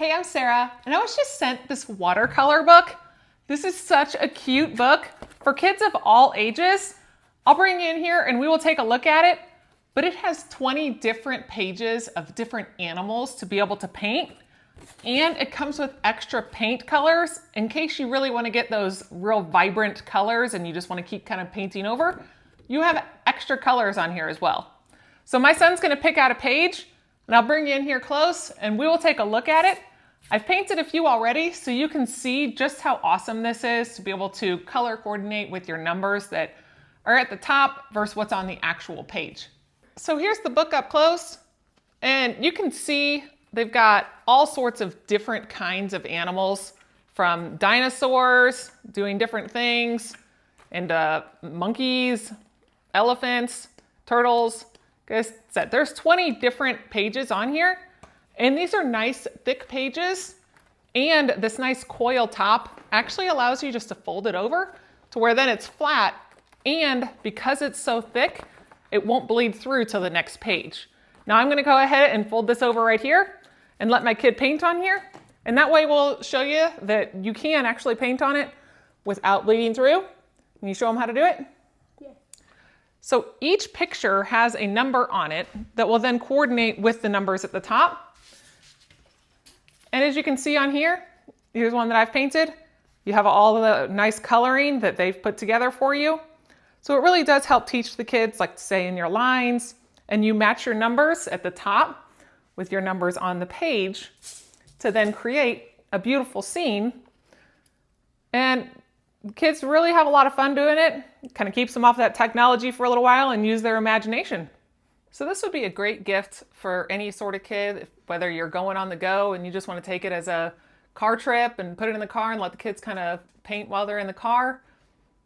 Hey, I'm Sarah, and I was just sent this watercolor book. This is such a cute book for kids of all ages. I'll bring you in here and we will take a look at it, but it has 20 different pages of different animals to be able to paint. And it comes with extra paint colors in case you really want to get those real vibrant colors and you just want to keep kind of painting over. You have extra colors on here as well. So my son's going to pick out a page and I'll bring you in here close and we will take a look at it. I've painted a few already so you can see just how awesome this is to be able to color coordinate with your numbers that are at the top versus what's on the actual page. So here's the book up close and you can see they've got all sorts of different kinds of animals, from dinosaurs doing different things, and monkeys, elephants, turtles. There's 20 different pages on here, and these are nice thick pages, and this nice coil top actually allows you just to fold it over to where then it's flat, and because it's so thick, it won't bleed through to the next page. Now I'm gonna go ahead and fold this over right here and let my kid paint on here. And that way we'll show you that you can actually paint on it without bleeding through. Can you show them how to do it? Yeah. So each picture has a number on it that will then coordinate with the numbers at the top. And as you can see on here, here's one that I've painted. You have all the nice coloring that they've put together for you. So it really does help teach the kids, like to say in your lines, and you match your numbers at the top with your numbers on the page to then create a beautiful scene. And kids really have a lot of fun doing it. It kind of keeps them off that technology for a little while and use their imagination. So this would be a great gift for any sort of kid, whether you're going on the go and you just want to take it as a car trip and put it in the car and let the kids kind of paint while they're in the car.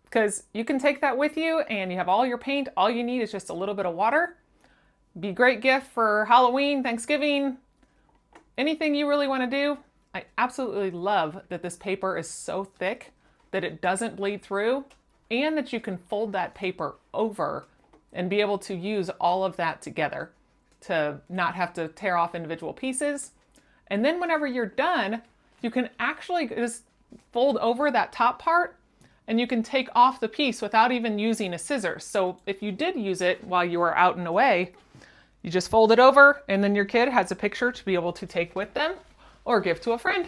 Because you can take that with you and you have all your paint. All you need is just a little bit of water. Be a great gift for Halloween, Thanksgiving, anything you really want to do. I absolutely love that this paper is so thick that it doesn't bleed through and that you can fold that paper over and be able to use all of that together to not have to tear off individual pieces. And then whenever you're done, you can actually just fold over that top part and you can take off the piece without even using a scissors. So if you did use it while you were out and away, you just fold it over and then your kid has a picture to be able to take with them or give to a friend.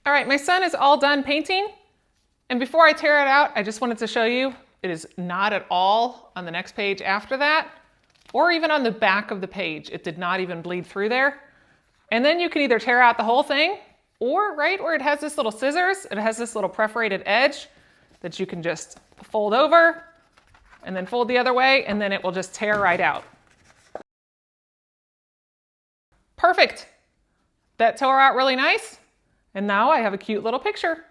All right, my son is all done painting. And before I tear it out, I just wanted to show you, it is not at all on the next page after that, or even on the back of the page. It did not even bleed through there. And then you can either tear out the whole thing, or right where it has this little scissors, it has this little perforated edge that you can just fold over and then fold the other way, and then it will just tear right out. Perfect. That tore out really nice. And now I have a cute little picture.